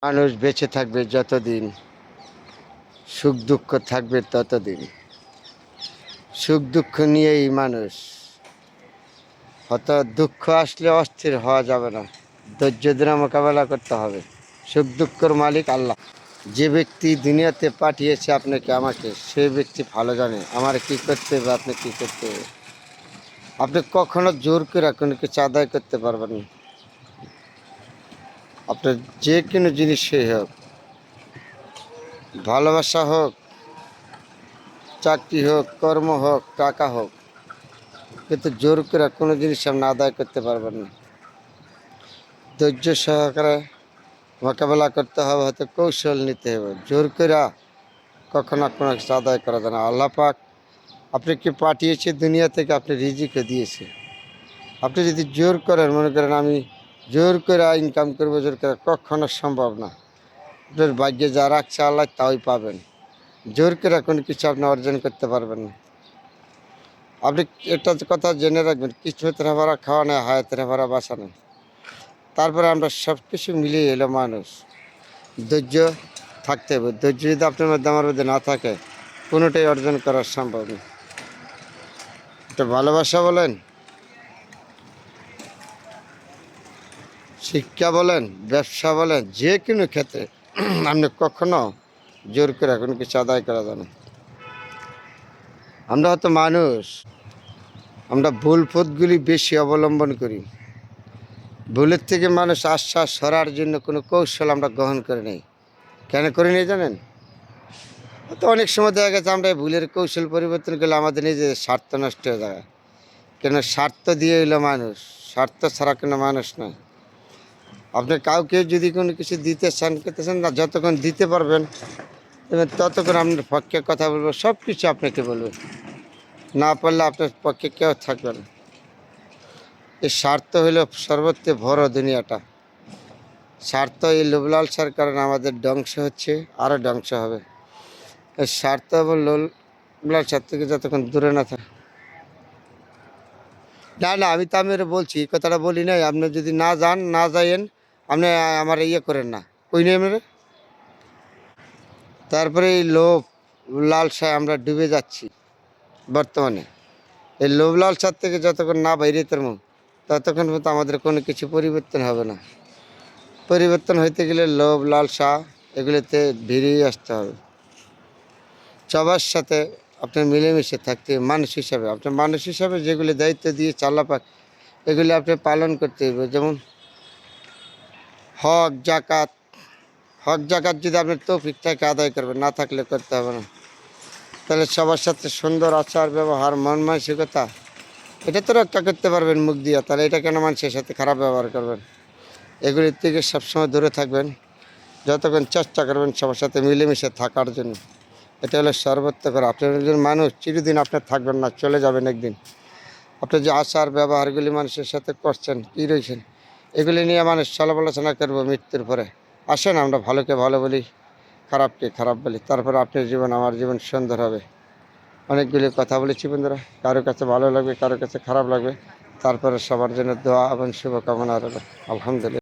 মানুষ বেঁচে থাকবে যতদিন, সুখ দুঃখ থাকবে ততদিন। সুখ দুঃখ নিয়েই মানুষ। হঠাৎ দুঃখ আসলে অস্থির হওয়া যাবে না, ধৈর্য ধরে মোকাবেলা করতে হবে। সুখ দুঃখের মালিক আল্লাহ। যে ব্যক্তি দুনিয়াতে পাঠিয়েছে আপনাকে আমাকে, সে ব্যক্তি ভালো জানে আমার কি করতে হবে, আপনি কি করতে হবে। আপনি কখনো জোর করে কোনো কিছু আদায় করতে পারবেন না। আপনার যে কোনো জিনিসই হোক, ভালোবাসা হোক, চাকরি হোক, কর্ম হোক, টাকা হোক, কিন্তু জোর করে কোনো জিনিস আপনি আদায় করতে পারবেন না। ধৈর্য সহকারে মোকাবেলা করতে হবে, হয়তো কৌশল নিতে হবে। জোর করে কখনো কোনো কিছু আদায় করা যায় না। আল্লাহ পাক আপনাকে পাঠিয়েছে দুনিয়া থেকে, আপনি রিজিকও দিয়েছে। আপনি যদি জোর করেন, মনে করেন আমি জোর করে ইনকাম করবো, জোর করে কখনো সম্ভব না। আপনার ভাগ্যে যা রাখছে আল্লাহ তাই পাবেন। জোর করে কোনো কিছু আপনি অর্জন করতে পারবেন না। আপনি একটা কথা জেনে রাখবেন, কিসমতের ভরা খাওয়া নেই, হায়াতের ভরা বাসা নেই। তারপরে আমরা সব কিছু মিলিয়ে এলো মানুষ। ধৈর্য থাকতে হবে। ধৈর্য যদি আপনার মধ্যে আমার মধ্যে না থাকে, কোনোটাই অর্জন করা সম্ভব না। এটা ভালোবাসা বলেন, শিক্ষা বলেন, ব্যবসা বলেন, যে কোনো ক্ষেত্রে আপনি কখনো জোর করে কোনো কিছু আদায় করা যায় না। আমরা হয়তো মানুষ, আমরা ভুল পথগুলি বেশি অবলম্বন করি। ভুলের থেকে মানুষ আশ্বাস সরার জন্য কোনো কৌশল আমরা গ্রহণ করে নেই। কেন করে নেই জানেন? তো অনেক সময় দেখা গেছে আমরা ভুলের কৌশল পরিবর্তন করলে আমাদের নিজেদের স্বার্থ নষ্ট হয়ে যায়। কেন? স্বার্থ দিয়ে এলো মানুষ, স্বার্থ ছাড়া কোনো মানুষ নয়। আপনি কাউকে যদি কোনো কিছু দিতে চান, করতে চান না, যতক্ষণ দিতে পারবেন ততক্ষণ আপনার পক্ষে কথা বলবো, সব কিছু আপনাকে বলবে। না পারলে আপনার পক্ষে কেউ থাকবে না। এই স্বার্থ হলো সর্বত্র বড় দুনিয়াটা। স্বার্থ, এই লোভলালসার কারণে আমাদের ধ্বংস হচ্ছে, আরও ধ্বংস হবে। এই স্বার্থ এবং লোভলালসার থেকে যতক্ষণ দূরে না থাকে। না না, আমি তো আপনার বলছি, এই কথাটা বলি নাই। আপনি যদি না যান, না যাইয়েন, আপনি আমার ইয়ে করেন না, কই নেই আপনার। তারপরে এই লোভ লালসায় আমরা ডুবে যাচ্ছি বর্তমানে। এই লোভ লালসার থেকে যতক্ষণ না বাইরে ততক্ষণ পর্যন্ত আমাদের কোনো কিছু পরিবর্তন হবে না। পরিবর্তন হইতে গেলে লোভ লালসা এগুলিতে বেরিয়ে আসতে হবে। সবার সাথে আপনার মিলেমিশে থাকতে, মানুষ হিসাবে, আপনার মানুষ হিসাবে যেগুলি দায়িত্ব দিয়ে চালাপাক, এগুলি আপনি পালন করতে হবে। যেমন হক জাকাত। হক জাকাত যদি আপনার তৌফিক থাকে আদায় করবেন, না থাকলে করতে হবে না। তাহলে সবার সাথে সুন্দর আচার ব্যবহার, মন মানসিকতা, এটা তো রক্ষা করতে পারবেন মুখ দিয়ে। তাহলে এটা কেন মানুষের সাথে খারাপ ব্যবহার করবেন? এগুলির থেকে সবসময় দূরে থাকবেন। যতক্ষণ চেষ্টা করবেন সবার সাথে মিলেমিশে থাকার জন্য। এটা হলো সর্বোত্তকর। আপনার একজন মানুষ চিরদিন আপনার থাকবেন না, চলে যাবেন একদিন। আপনার যে আচার ব্যবহারগুলি মানুষের সাথে করছেন, কী রয়েছেন, এগুলি নিয়ে মানুষ সমালোচনা করবো মৃত্যুর পরে। আসেন আমরা ভালোকে ভালো বলি, খারাপকে খারাপ বলি, তারপরে আপনার জীবন আমার জীবন সুন্দর হবে। অনেকগুলি কথা বলেছি বন্ধুরা, কারো কাছে ভালো লাগবে, কারো কাছে খারাপ লাগবে। তারপরে সবার জন্য দোয়া এবং শুভকামনা রইল। আলহামদুলিল্লাহ।